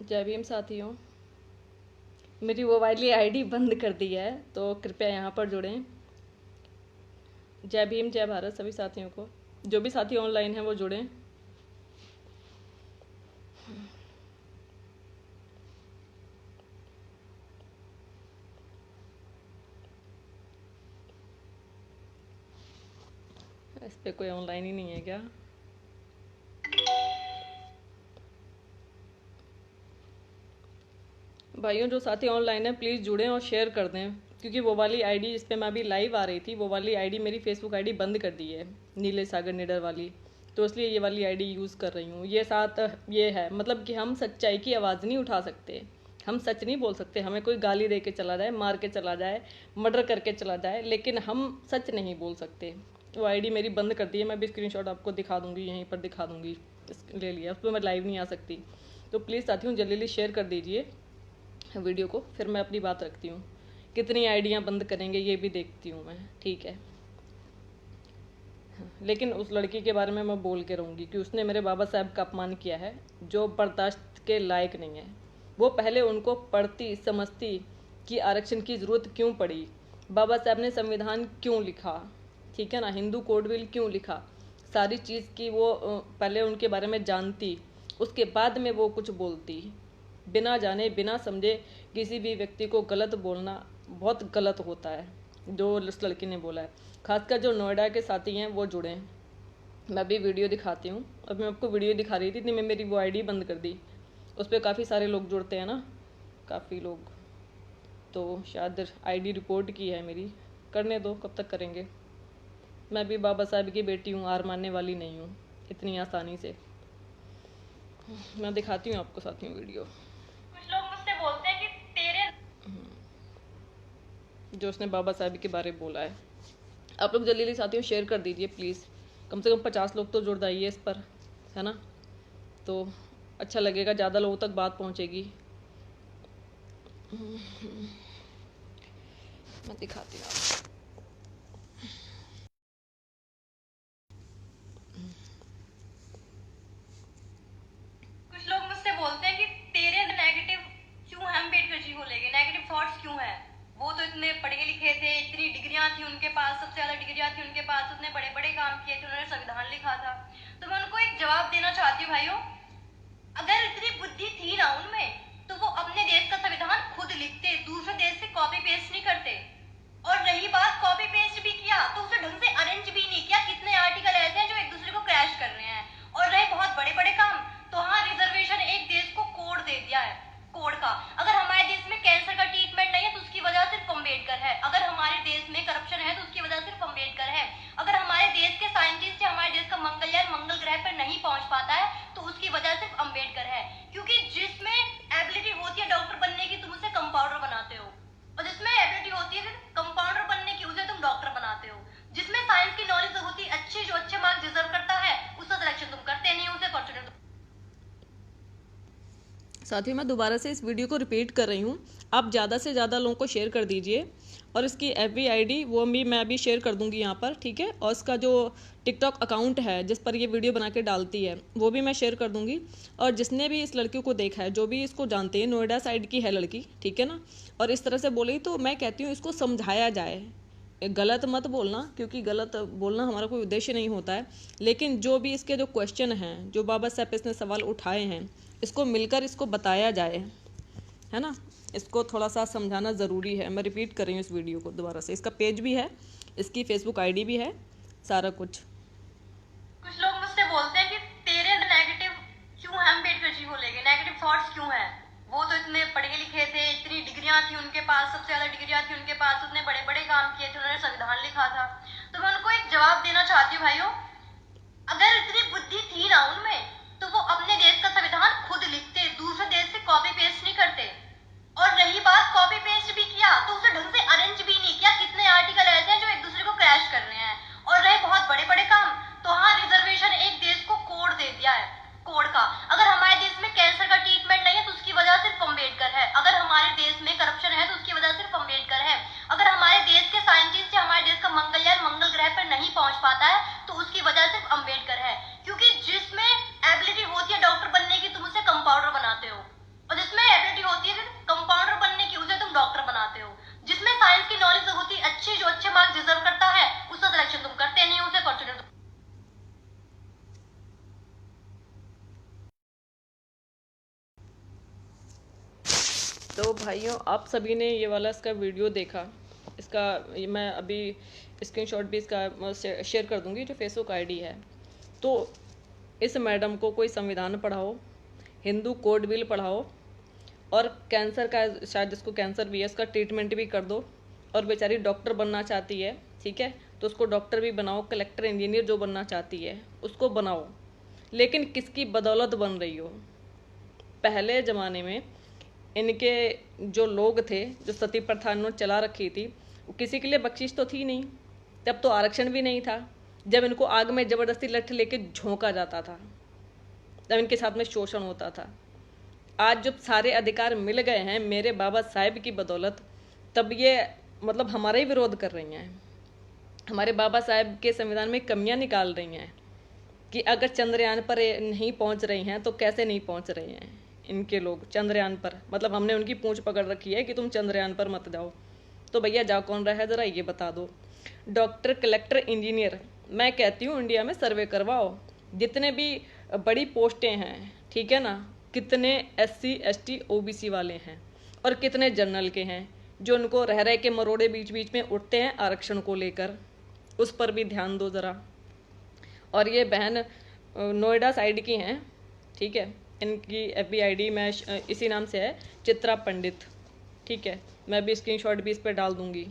जय भीम साथियों, मेरी वो वाली आईडी बंद कर दी है, तो कृपया यहाँ पर जुड़ें। जय भीम, जय भारत सभी साथियों को। जो भी साथी ऑनलाइन हैं वो जुड़ें। इस पे कोई ऑनलाइन ही नहीं है क्या? भाइयों, जो साथी ऑनलाइन है प्लीज़ जुड़ें और शेयर कर दें, क्योंकि वो वाली आईडी जिस पे मैं अभी लाइव आ रही थी, वो वाली आईडी मेरी फेसबुक आईडी बंद कर दी है, नीले सागर निडर वाली। तो इसलिए ये वाली आईडी यूज़ कर रही हूँ। ये है मतलब कि हम सच्चाई की आवाज़ नहीं उठा सकते, हम सच नहीं बोल सकते। हमें कोई गाली दे के चला जाए, मार के चला जाए, मर्डर करके चला जाए, लेकिन हम सच नहीं बोल सकते। वो आईडी मेरी बंद कर दी है। मैं भी स्क्रीनशॉट आपको दिखा दूंगी, यहीं पर दिखा दूंगी। ले लिया, उस पर मैं लाइव नहीं आ सकती। तो प्लीज़ साथियों जल्दी जल्दी शेयर कर दीजिए वीडियो को, फिर मैं अपनी बात रखती हूँ। कितनी आइडियाँ बंद करेंगे ये भी देखती हूँ मैं, ठीक है। लेकिन उस लड़की के बारे में मैं बोल के रहूँगी कि उसने मेरे बाबा साहब का अपमान किया है, जो बर्दाश्त के लायक नहीं है। वो पहले उनको पढ़ती समझती कि आरक्षण की ज़रूरत क्यों पड़ी, बाबा साहब ने संविधान क्यों लिखा, ठीक है ना, हिंदू कोड बिल क्यों लिखा, सारी चीज़ की वो पहले उनके बारे में जानती, उसके बाद में वो कुछ बोलती। बिना जाने बिना समझे किसी भी व्यक्ति को गलत बोलना बहुत गलत होता है, जो उस लड़की ने बोला है। खासकर जो नोएडा के साथी हैं वो जुड़ें। मैं भी वीडियो दिखाती हूँ। अब मैं आपको वीडियो दिखा रही थी, इतनी में मेरी वो आईडी बंद कर दी। उस पर काफ़ी सारे लोग जुड़ते हैं ना, काफ़ी लोग। तो शायद आईडी रिपोर्ट की है मेरी। करने दो, कब तक करेंगे। मैं भी बाबा साहब की बेटी हूँ, हार मानने वाली नहीं हूँ इतनी आसानी से। मैं दिखाती हूँ आपको साथियों वीडियो। कुछ लोग मुझसे बोलते हैं कि तेरे, जो उसने बाबा साहब के बारे में बोला है। आप लोग जल्दी जल्दी साथियों शेयर कर दीजिए प्लीज़। कम से कम 50 लोग तो जुड़ जाइए इस पर, है ना, तो अच्छा लगेगा, ज़्यादा लोगों तक बात पहुँचेगी। मैं दिखाती हूँ आपको। कुछ लोग मुझसे बोलते हैं कि तेरे नेगेटिव क्यों है, अम्बेडकर जी को लेके नेगेटिव थॉट्स क्यों है। वो तो इतने पढ़े लिखे थे, इतनी डिग्रियां थी उनके पास, सबसे ज्यादा डिग्रियां थी उनके पास, उतने बड़े बड़े काम किए थे, उन्होंने संविधान लिखा था। तो मैं उनको एक जवाब देना चाहती हूँ, भाइयों, अगर इतनी बुद्धि थी ना उनमें, तो वो अपने देश का संविधान खुद लिखते, दूसरे देश से कॉपी पेस्ट नहीं करते। और रही बात कॉपी पेस्ट भी किया तो उसे ढंग से अरेंज भी नहीं किया। कितने आर्टिकल ऐसे हैं जो एक दूसरे को क्रैश कर रहे हैं। और रहे बहुत बड़े बड़े काम, तो हाँ, रिजर्वेशन एक देश को कोड दे दिया है, कोड का। अगर हमारे देश में कैंसर का ट्रीटमेंट नहीं है तो उसकी वजह सिर्फ अम्बेडकर है। अगर हमारे देश में करप्शन है तो उसकी वजह सिर्फ अम्बेडकर है। अगर हमारे देश के साइंटिस्ट या हमारे देश का मंगलयान मंगल ग्रह पर नहीं पहुंच पाता है तो उसकी वजह सिर्फ अम्बेडकर है। क्योंकि जिसमें एबिलिटी होती है डॉक्टर बनने की, तुम उसे कंपाउंडर बनाते हो, और जिसमें एबिलिटी होती है कंपाउंडर बनने की, उसे तुम डॉक्टर बनाते हो। जिसमें साइंस की नॉलेज होती है अच्छी, जो अच्छे मार्क्स डिजर्व करता है, उसका सिलेक्शन तुम करते नहीं, उसे फॉर्चुनेट। साथियों, मैं दोबारा से इस वीडियो को रिपीट कर रही हूँ। आप ज़्यादा से ज़्यादा लोगों को शेयर कर दीजिए, और इसकी एफबी आईडी वो भी मैं अभी शेयर कर दूंगी यहाँ पर, ठीक है। और इसका जो टिकटॉक अकाउंट है जिस पर ये वीडियो बना के डालती है, वो भी मैं शेयर कर दूंगी। और जिसने भी इस लड़की को देखा है, जो भी इसको जानते हैं, नोएडा साइड की है लड़की, ठीक है ना, और इस तरह से बोली, तो मैं कहती हूँ इसको समझाया जाए। गलत मत बोलना, क्योंकि गलत बोलना हमारा कोई उद्देश्य नहीं होता है। लेकिन जो भी इसके जो क्वेश्चन हैं, जो बाबा साहब इसने सवाल उठाए हैं, इसको मिलकर इसको बताया जाए, है ना। इसको थोड़ा सा समझाना ज़रूरी है। मैं रिपीट कर रही हूँ इस वीडियो को दोबारा से। इसका पेज भी है, इसकी फेसबुक आईडी भी है, सारा कुछ। कुछ लोग मुझसे बोलते हैं कि तेरे नेगेटिव क्यों है, अम्बेडकर जी को लेके नेगेटिव थॉट्स क्यों है। वो तो इतने पढ़े लिखे थे, इतनी डिग्रियां थी उनके पास, सबसे ज्यादा डिग्रियां थी उनके पास, उतने बड़े बड़े काम किए थे, उन्होंने संविधान लिखा था। तो मैं उनको एक जवाब देना चाहती हूँ, भाइयों, अगर इतनी बुद्धि थी ना उनमें, तो वो अपने देश का संविधान खुद लिखते, दूसरे देश से कॉपी पेस्ट नहीं करते। और रही बात कॉपी पेस्ट भी किया तो उसे ढंग से अरेंज भी नहीं किया। कितने आर्टिकल ऐसे हैं जो एक दूसरे को क्रैश कर रहे हैं। और रहे बहुत बड़े बड़े काम, तो हाँ, रिजर्वेशन एक देश को कोड दे दिया है, कोड का। अगर हमारे देश में कैंसर का ट्रीटमेंट नहीं है तो उसकी वजह सिर्फ अम्बेडकर है। अगर हमारे देश में करप्शन है तो उसकी वजह सिर्फ अम्बेडकर है। अगर हमारे देश के साइंटिस्ट या हमारे देश का मंगलयान मंगल ग्रह पर नहीं पहुंच पाता है तो उसकी वजह सिर्फ अम्बेडकर है। क्योंकि जिसमें एबिलिटी होती है डॉक्टर बनने की, तुम उसे कंपाउंडर बनाते हो, और तो भाइयों, आप सभी ने ये वाला इसका वीडियो देखा। इसका मैं अभी स्क्रीनशॉट भी इसका शेयर कर दूंगी, जो फेसबुक आईडी है। तो इस मैडम को कोई संविधान पढ़ाओ, हिंदू कोड बिल पढ़ाओ, और कैंसर का, शायद जिसको कैंसर भी है, उसका ट्रीटमेंट भी कर दो। और बेचारी डॉक्टर बनना चाहती है, ठीक है, तो उसको डॉक्टर भी बनाओ। कलेक्टर, इंजीनियर जो बनना चाहती है उसको बनाओ, लेकिन किसकी बदौलत बन रही हो? पहले ज़माने में इनके जो लोग थे, जो सती प्रथा इन्होंने चला रखी थी, वो किसी के लिए बख्शिश तो थी नहीं। तब तो आरक्षण भी नहीं था, जब इनको आग में ज़बरदस्ती लठ लेके झोंका जाता था, तब इनके साथ में शोषण होता था। आज जब सारे अधिकार मिल गए हैं मेरे बाबा साहेब की बदौलत, तब ये मतलब हमारा ही विरोध कर रही हैं। हमारे बाबा साहेब के संविधान में कमियां निकाल रही हैं कि अगर चंद्रयान पर नहीं पहुंच रही हैं तो कैसे नहीं पहुंच रही हैं इनके लोग चंद्रयान पर। मतलब हमने उनकी पूंछ पकड़ रखी है कि तुम चंद्रयान पर मत जाओ। तो भैया जा कौन रहा है, ज़रा ये बता दो। डॉक्टर, कलेक्टर, इंजीनियर, मैं कहती हूँ इंडिया में सर्वे करवाओ। जितने भी बड़ी पोस्टें हैं, ठीक है ना, कितने SC ST OBC वाले हैं और कितने जनरल के हैं, जो उनको रह रह के मरोड़े बीच बीच में उठते हैं आरक्षण को लेकर, उस पर भी ध्यान दो ज़रा। और ये बहन नोएडा साइड की हैं, ठीक है, इनकी FB ID मैं इसी नाम से है, चित्रा पंडित, ठीक है। मैं भी स्क्रीनशॉट भी इस पर डाल दूंगी,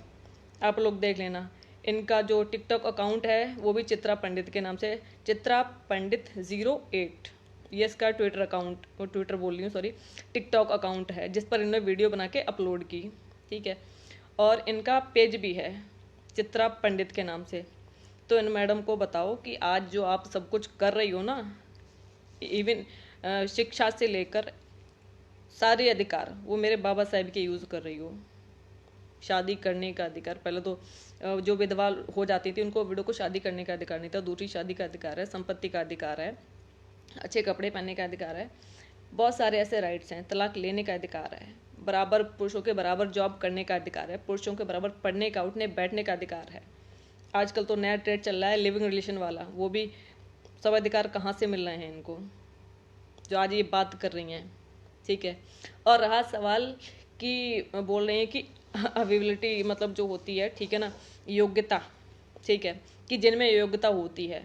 आप लोग देख लेना। इनका जो टिकटॉक अकाउंट है वो भी चित्रा पंडित के नाम से, चित्रा पंडित 08, ये इसका ट्विटर अकाउंट, वो ट्विटर बोल रही हूँ सॉरी, टिकटॉक अकाउंट है जिस पर इन्होंने वीडियो बना के अपलोड की, ठीक है। और इनका पेज भी है चित्रा पंडित के नाम से। तो इन मैडम को बताओ कि आज जो आप सब कुछ कर रही हो ना, इवन शिक्षा से लेकर सारे अधिकार, वो मेरे बाबा साहेब के यूज़ कर रही हो। शादी करने का अधिकार, पहले तो जो विधवा हो जाती थी उनको, विडो को शादी करने का अधिकार नहीं था, दूसरी शादी का अधिकार है, संपत्ति का अधिकार है, अच्छे कपड़े पहनने का अधिकार है, बहुत सारे ऐसे राइट्स हैं, तलाक लेने का अधिकार है, बराबर पुरुषों के बराबर जॉब करने का अधिकार है, पुरुषों के बराबर पढ़ने का, उठने बैठने का अधिकार है। आजकल तो नया ट्रेड चल रहा है लिविंग रिलेशन वाला, वो भी सब अधिकार कहाँ से मिल रहे हैं इनको, जो आज ये बात कर रही हैं, ठीक है। और रहा सवाल कि बोल रहे हैं कि अवेलेबिलिटी मतलब जो होती है, ठीक है ना, योग्यता, ठीक है, कि जिनमें योग्यता होती है,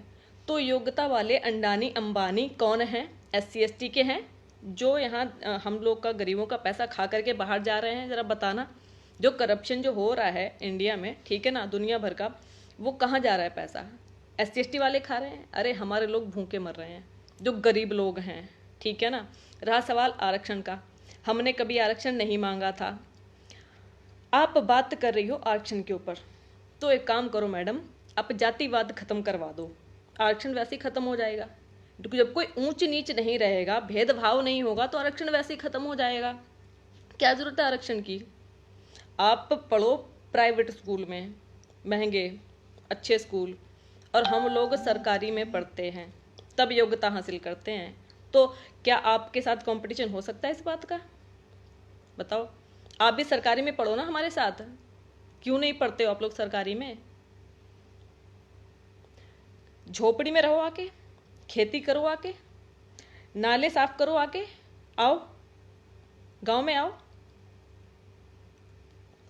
तो योग्यता वाले अंडानी अंबानी कौन हैं? SC ST के हैं, जो यहाँ हम लोग का, गरीबों का पैसा खा करके बाहर जा रहे हैं? ज़रा बताना। जो करप्शन जो हो रहा है इंडिया में, ठीक है ना, दुनिया भर का, वो कहाँ जा रहा है पैसा? SC ST वाले खा रहे हैं। अरे हमारे लोग भूखे मर रहे हैं, जो गरीब लोग हैं, ठीक है ना। रहा सवाल आरक्षण का, हमने कभी आरक्षण नहीं मांगा था। आप बात कर रही हो आरक्षण के ऊपर, तो एक काम करो मैडम, आप जातिवाद खत्म करवा दो, आरक्षण वैसे ही खत्म हो जाएगा। जब कोई ऊंच नीच नहीं रहेगा, भेदभाव नहीं होगा, तो आरक्षण वैसे ही खत्म हो जाएगा। क्या जरूरत है आरक्षण की? आप पढ़ो प्राइवेट स्कूल में, महंगे अच्छे स्कूल, और हम लोग सरकारी में पढ़ते हैं, तब योग्यता हासिल करते हैं। तो क्या आपके साथ कंपटीशन हो सकता है इस बात का? बताओ। आप भी सरकारी में पढ़ो ना हमारे साथ, क्यों नहीं पढ़ते हो आप लोग सरकारी में? झोपड़ी में रहो आके, खेती करो आके, नाले साफ करो आके, आओ गांव में आओ।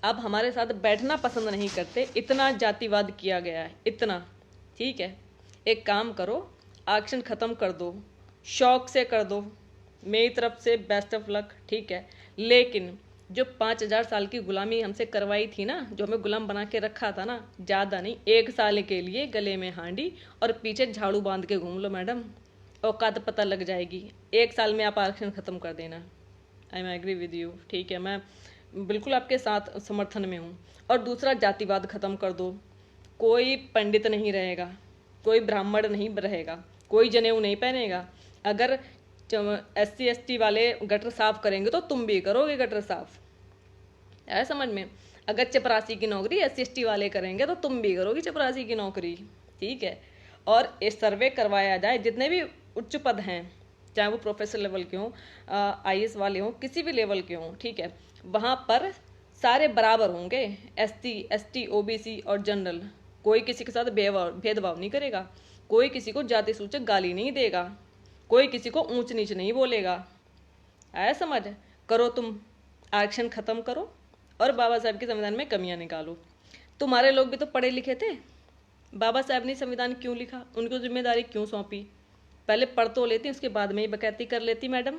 आप हमारे साथ बैठना पसंद नहीं करते, इतना जातिवाद किया गया है, इतना, ठीक है। एक काम करो, आरक्षण खत्म कर दो, शौक से कर दो, मेरी तरफ से बेस्ट ऑफ लक, ठीक है। लेकिन जो 5000 साल की गुलामी हमसे करवाई थी ना, जो हमें गुलाम बना के रखा था ना, ज़्यादा नहीं, 1 साल के लिए गले में हांडी और पीछे झाड़ू बांध के घूम लो मैडम, औकात पता लग जाएगी। 1 साल में आप आरक्षण खत्म कर देना। I am agree with you, ठीक है, मैं बिल्कुल आपके साथ समर्थन में हूँ। और दूसरा, जातिवाद खत्म कर दो। कोई पंडित नहीं रहेगा, कोई ब्राह्मण नहीं रहेगा, कोई जनेऊ नहीं पहनेगा। अगर SC ST वाले गटर साफ करेंगे तो तुम भी करोगे गटर साफ, है समझ में? अगर चपरासी की नौकरी SC ST वाले करेंगे तो तुम भी करोगी चपरासी की नौकरी, ठीक है। और इस सर्वे करवाया जाए, जितने भी उच्च पद हैं, चाहे वो प्रोफेसर लेवल के हों, IAS वाले हों, किसी भी लेवल के हों, ठीक है, वहाँ पर सारे बराबर होंगे, SC ST OBC और जनरल। कोई किसी के साथ भेदभाव नहीं करेगा, कोई किसी को जाति सूचक गाली नहीं देगा, कोई किसी को ऊंच नीच नहीं बोलेगा, है समझ? करो तुम आरक्षण ख़त्म करो और बाबा साहब के संविधान में कमियां निकालो। तुम्हारे लोग भी तो पढ़े लिखे थे, बाबा साहब ने संविधान क्यों लिखा, उनको जिम्मेदारी क्यों सौंपी? पहले पढ़ तो लेती, उसके बाद में ही बकैती कर लेती मैडम।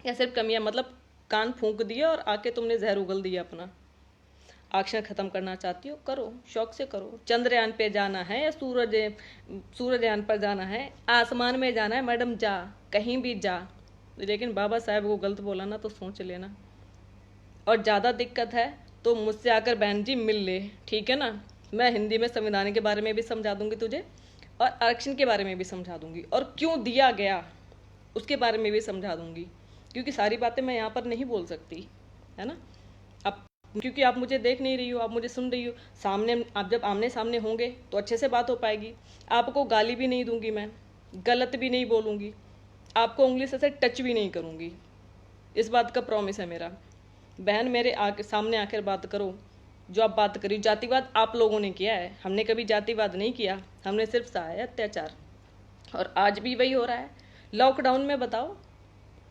या सिर्फ कमियां मतलब कान फूंक दिया और आके तुमने जहर उगल दिया अपना। आरक्षण खत्म करना चाहती हो, करो, शौक से करो। चंद्रयान पे जाना है या सूरजयान पर जाना है, आसमान में जाना है मैडम, जा, कहीं भी जा। लेकिन बाबा साहब को गलत बोला ना तो सोच लेना। और ज़्यादा दिक्कत है तो मुझसे आकर बहन जी मिल ले, ठीक है ना। मैं हिंदी में संविधान के बारे में भी समझा दूंगी तुझे और आरक्षण के बारे में भी समझा दूंगी और क्यों दिया गया उसके बारे में भी समझा दूंगी, क्योंकि सारी बातें मैं यहाँ पर नहीं बोल सकती, है ना। अब क्योंकि आप मुझे देख नहीं रही हो, आप मुझे सुन रही हो। सामने आप जब आमने सामने होंगे तो अच्छे से बात हो पाएगी। आपको गाली भी नहीं दूंगी मैं, गलत भी नहीं बोलूँगी, आपको उंगली से टच भी नहीं करूँगी। इस बात का प्रॉमिस है मेरा। बहन मेरे सामने आकर बात करो। जो आप बात करी, जातिवाद आप लोगों ने किया है, हमने कभी जातिवाद नहीं किया, हमने सिर्फ सहा है अत्याचार। और आज भी वही हो रहा है। लॉकडाउन में बताओ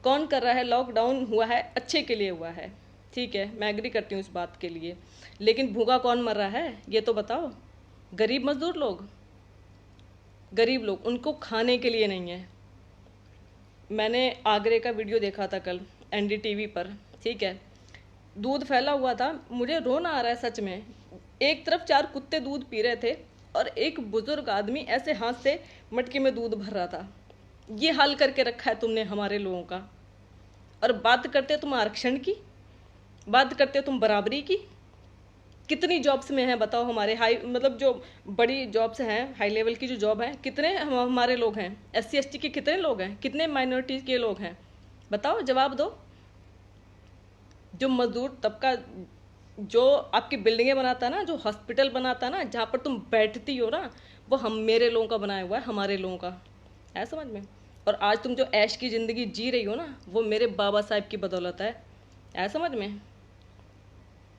कौन कर रहा है? लॉकडाउन हुआ है अच्छे के लिए हुआ है, ठीक है, मैं एग्री करती हूँ इस बात के लिए। लेकिन भूखा कौन मर रहा है ये तो बताओ। गरीब मजदूर लोग, गरीब लोग, उनको खाने के लिए नहीं है। मैंने आगरे का वीडियो देखा था कल NDTV पर, ठीक है। दूध फैला हुआ था, मुझे रोना आ रहा है सच में। एक तरफ 4 कुत्ते दूध पी रहे थे और एक बुजुर्ग आदमी ऐसे हाथ से मटके में दूध भर रहा था। ये हाल करके रखा है तुमने हमारे लोगों का। और बात करते तुम आरक्षण की, बात करते तुम बराबरी की। कितनी जॉब्स में हैं बताओ हमारे हाई, मतलब जो बड़ी जॉब्स हैं, हाई लेवल की जो जॉब हैं, कितने हमारे लोग हैं? SC ST के कितने लोग हैं? कितने माइनॉरिटीज़ के लोग हैं? बताओ, जवाब दो। जो मजदूर तबका जो आपकी बिल्डिंगें बनाता है ना, जो हॉस्पिटल बनाता है ना, जहाँ पर तुम बैठती हो ना, वो हम मेरे लोगों का बनाया हुआ है, हमारे लोगों का है, समझ में। और आज तुम जो ऐश की ज़िंदगी जी रही हो ना, वो मेरे बाबा साहब की बदौलत है समझ में।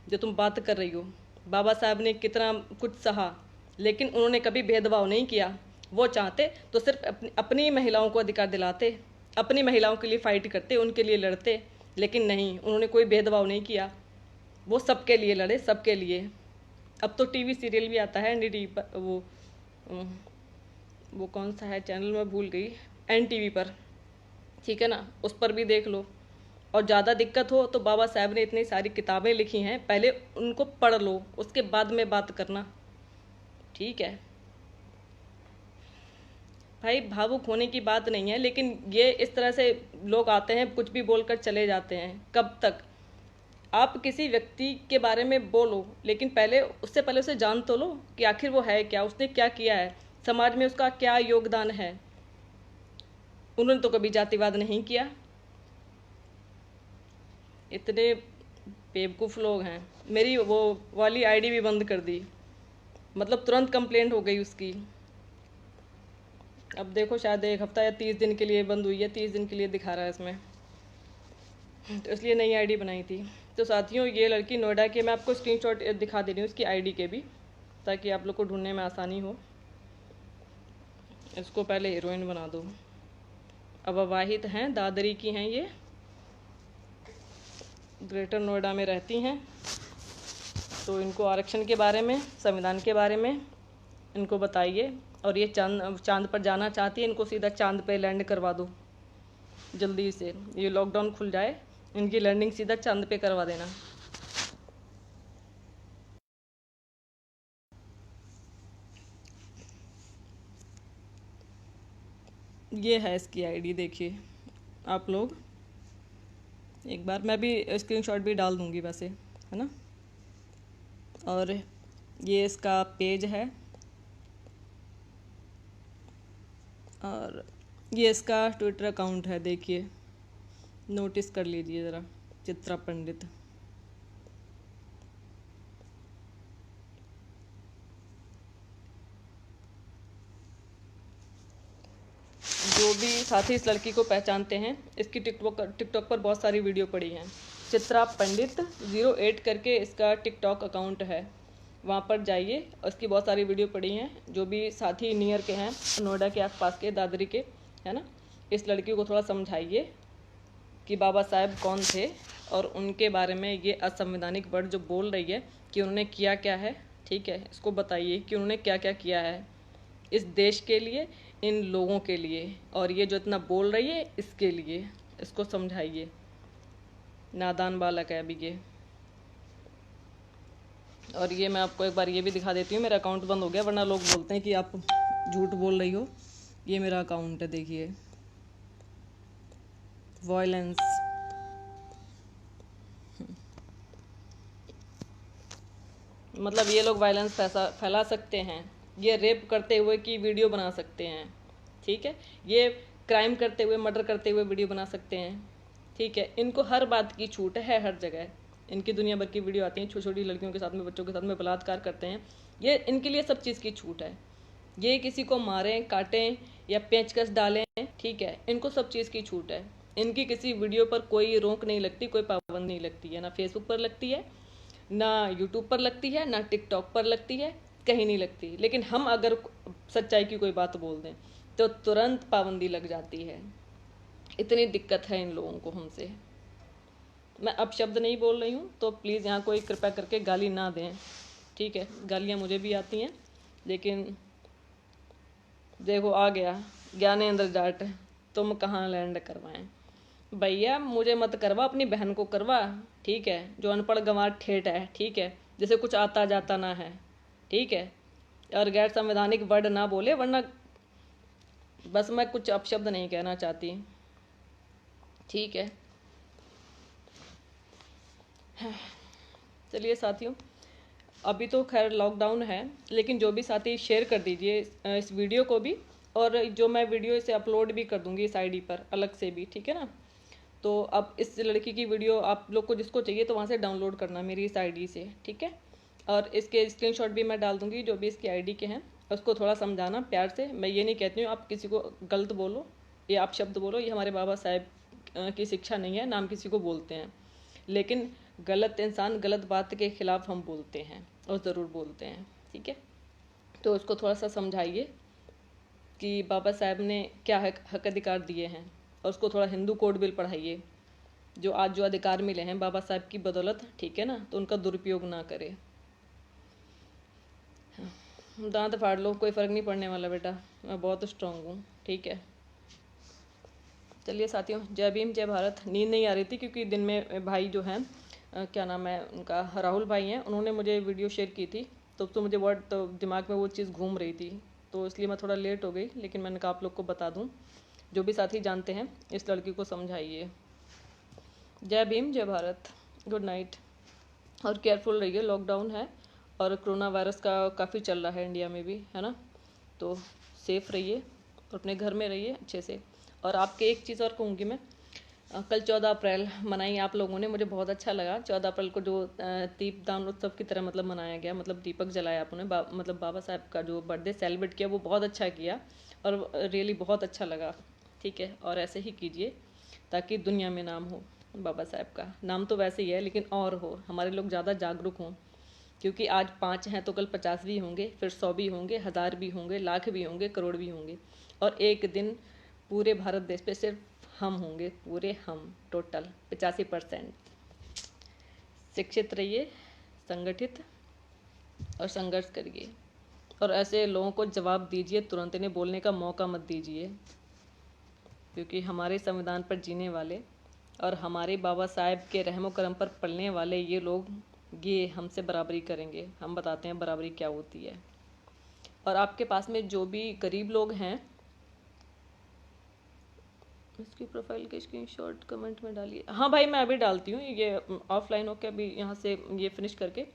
जो तुम बात कर रही हो, बाबा साहब ने कितना कुछ सहा, लेकिन उन्होंने कभी भेदभाव नहीं किया। वो चाहते तो सिर्फ अपनी महिलाओं को अधिकार दिलाते, अपनी महिलाओं के लिए फाइट करते, उनके लिए लड़ते, लेकिन नहीं, उन्होंने कोई भेदभाव नहीं किया। वो सबके लिए लड़े, सबके लिए। अब तो TV सीरियल भी आता है NDTV पर, वो कौन सा है चैनल मैं भूल गई, NTV पर, ठीक है ना, उस पर भी देख लो। और ज़्यादा दिक्कत हो तो बाबा साहब ने इतनी सारी किताबें लिखी हैं, पहले उनको पढ़ लो, उसके बाद में बात करना, ठीक है भाई। भावुक होने की बात नहीं है, लेकिन ये इस तरह से लोग आते हैं, कुछ भी बोलकर चले जाते हैं। कब तक? आप किसी व्यक्ति के बारे में बोलो, लेकिन उससे पहले उसे जान तो लो कि आखिर वो है क्या, उसने क्या किया है, समाज में उसका क्या योगदान है। उन्होंने तो कभी जातिवाद नहीं किया। इतने बेवकूफ़ लोग हैं। मेरी वो वाली ID भी बंद कर दी, मतलब तुरंत कंप्लेंट हो गई उसकी। अब देखो शायद 1 हफ्ता या 30 दिन के लिए बंद हुई है, 30 दिन के लिए दिखा रहा है इसमें, तो इसलिए नई ID बनाई थी। तो साथियों, ये लड़की नोएडा की, मैं आपको स्क्रीनशॉट दिखा दे रही हूँ इसकी ID के भी, ताकि आप लोग को ढूंढने में आसानी हो। इसको पहले हीरोइन बना दो। अब अवाहित हैं, दादरी की हैं ये, ग्रेटर नोएडा में रहती हैं। तो इनको आरक्षण के बारे में, संविधान के बारे में इनको बताइए। और ये चांद पर जाना चाहती है, इनको सीधा चांद पे लैंड करवा दो जल्दी से। ये लॉकडाउन खुल जाए, इनकी लैंडिंग सीधा चांद पे करवा देना। ये है इसकी ID, देखिए आप लोग एक बार, मैं भी स्क्रीनशॉट भी डाल दूंगी वैसे, है ना। और ये इसका पेज है, और ये इसका ट्विटर अकाउंट है, देखिए, नोटिस कर लीजिए ज़रा, चित्रा पंडित। जो भी साथी इस लड़की को पहचानते हैं, इसकी टिकटॉक पर बहुत सारी वीडियो पड़ी हैं। चित्रा पंडित 08 करके इसका टिकटॉक अकाउंट है, वहाँ पर जाइए, और इसकी बहुत सारी वीडियो पड़ी हैं। जो भी साथी नियर के हैं, नोएडा के आसपास के, दादरी के, है ना, इस लड़की को थोड़ा समझाइए कि बाबा साहब कौन थे, और उनके बारे में ये असंवैधानिक वर्ड जो बोल रही है कि उन्होंने किया क्या है, ठीक है, इसको बताइए कि उन्होंने क्या क्या किया है इस देश के लिए, इन लोगों के लिए, और ये जो इतना बोल रही है इसके लिए, इसको समझाइए। नादान बालक है अभी ये। और ये मैं आपको एक बार ये भी दिखा देती हूँ, मेरा अकाउंट बंद हो गया, वरना लोग बोलते हैं कि आप झूठ बोल रही हो। ये मेरा अकाउंट है, देखिए, वायलेंस। मतलब ये लोग वायलेंस फैला सकते हैं, ये रेप करते हुए की वीडियो बना सकते हैं, ठीक है, ये क्राइम करते हुए, मर्डर करते हुए वीडियो बना सकते हैं, ठीक है। इनको हर बात की छूट है, हर जगह इनकी दुनिया भर की वीडियो आती हैं, छोटी छोटी लड़कियों के साथ में, बच्चों के साथ में बलात्कार करते हैं, ये इनके लिए सब चीज़ की छूट है। ये किसी को मारें, काटें या पेंचकस डालें, ठीक है, इनको सब चीज़ की छूट है। इनकी किसी वीडियो पर कोई रोक नहीं लगती, कोई पाबंदी नहीं लगती है, ना फेसबुक पर लगती है, ना यूट्यूब पर लगती है, ना टिकटॉक पर लगती है, कहीं नहीं लगती। लेकिन हम अगर सच्चाई की कोई बात बोल दें तो तुरंत पाबंदी लग जाती है। इतनी दिक्कत है इन लोगों को हमसे। मैं अब शब्द नहीं बोल रही हूँ, तो प्लीज़ यहाँ कोई कृपया करके गाली ना दें, ठीक है। गालियाँ मुझे भी आती हैं, लेकिन देखो आ गया ज्ञानेंद्र जाट, तुम कहाँ लैंड करवाएं। भैया मुझे मत करवा, अपनी बहन को करवा, ठीक है, जो अनपढ़ गंवार ठेठ है, ठीक है, जिसे कुछ आता जाता ना है, ठीक है, और गैर संवैधानिक वर्ड ना बोले, वरना बस मैं कुछ अपशब्द नहीं कहना चाहती, ठीक है। चलिए साथियों, अभी तो खैर लॉकडाउन है, लेकिन जो भी साथी शेयर कर दीजिए इस वीडियो को भी, और जो मैं वीडियो इसे अपलोड भी कर दूंगी इस आईडी पर अलग से भी, ठीक है ना। तो अब इस लड़की की वीडियो आप लोग को जिसको चाहिए तो वहाँ से डाउनलोड करना मेरी इस आईडी से, ठीक है। और इसके स्क्रीनशॉट भी मैं डाल दूंगी जो भी इसकी आईडी के हैं, उसको थोड़ा समझाना प्यार से। मैं ये नहीं कहती हूँ आप किसी को गलत बोलो या आप शब्द बोलो, ये हमारे बाबा साहेब की शिक्षा नहीं है, नाम किसी को बोलते हैं, लेकिन गलत इंसान गलत बात के खिलाफ हम बोलते हैं, और ज़रूर बोलते हैं, ठीक है। तो उसको थोड़ा सा समझाइए कि बाबा साहब ने क्या हक अधिकार दिए हैं, और उसको थोड़ा हिंदू कोड बिल पढ़ाइए, जो आज जो अधिकार मिले हैं बाबा साहब की बदौलत, ठीक है ना, तो उनका दुरुपयोग ना करे। दांत फाड़ लो, कोई फ़र्क नहीं पड़ने वाला बेटा, मैं बहुत स्ट्रांग हूँ, ठीक है। चलिए साथियों, जय भीम जय भारत। नींद नहीं आ रही थी क्योंकि दिन में भाई जो हैं क्या नाम है उनका, राहुल भाई हैं, उन्होंने मुझे वीडियो शेयर की थी, तो मुझे वर्ड तो दिमाग में वो चीज़ घूम रही थी, तो इसलिए मैं थोड़ा लेट हो गई। लेकिन मैंने कहा आप लोग को बता दूं, जो भी साथी जानते हैं इस लड़की को समझाइए। जय भीम जय भारत, गुड नाइट। और केयरफुल रहिए, लॉकडाउन है और कोरोना वायरस का काफ़ी चल रहा है इंडिया में भी, है ना, तो सेफ रहिए और अपने घर में रहिए अच्छे से। और आपके एक चीज़ और कहूँगी मैं, कल 14 अप्रैल मनाई आप लोगों ने, मुझे बहुत अच्छा लगा। 14 अप्रैल को जो दीपदान उत्सव की तरह मतलब मनाया गया, मतलब दीपक जलाया आपने, मतलब बाबा साहब का जो बर्थडे सेलिब्रेट किया वो बहुत अच्छा किया, और रियली बहुत अच्छा लगा, ठीक है। और ऐसे ही कीजिए ताकि दुनिया में नाम हो बाबा साहब का। नाम तो वैसे ही है, लेकिन और हो, हमारे लोग ज़्यादा जागरूक हों, क्योंकि आज 5 हैं तो कल 50 भी होंगे, फिर 100 भी होंगे, 1000 भी होंगे, लाख भी होंगे, करोड़ भी होंगे, और एक दिन पूरे भारत देश पे सिर्फ हम होंगे, पूरे हम, टोटल 85%। शिक्षित रहिए, संगठित और संघर्ष करिए, और ऐसे लोगों को जवाब दीजिए तुरंत, इन्हें बोलने का मौका मत दीजिए, क्योंकि हमारे संविधान पर जीने वाले और हमारे बाबा साहेब के रहमो करम पर पलने वाले ये लोग, ये हमसे बराबरी करेंगे। हम बताते हैं बराबरी क्या होती है। और आपके पास में जो भी गरीब लोग हैं, इसकी प्रोफाइल के स्क्रीनशॉट कमेंट में डालिए। हाँ भाई, मैं अभी डालती हूँ, ये ऑफलाइन होकर अभी यहाँ से ये फिनिश करके।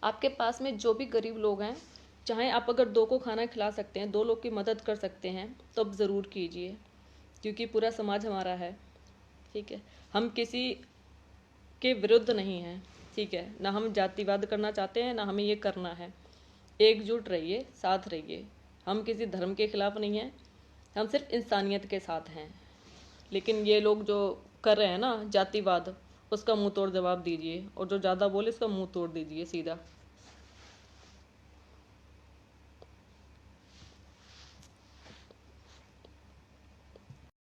आपके पास में जो भी गरीब लोग हैं, चाहे आप अगर 2 को खाना खिला सकते हैं, 2 लोग की मदद कर सकते हैं, तो अब ज़रूर कीजिए, क्योंकि पूरा समाज हमारा है, ठीक है। हम किसी के विरुद्ध नहीं हैं, ठीक है, ना हम जातिवाद करना चाहते हैं, ना हमें ये करना है। एकजुट रहिए, साथ रहिए। हम किसी धर्म के खिलाफ नहीं हैं, हम सिर्फ इंसानियत के साथ हैं। लेकिन ये लोग जो कर रहे हैं ना जातिवाद, उसका मुंह तोड़ जवाब दीजिए, और जो ज़्यादा बोले उसका मुंह तोड़ दीजिए सीधा।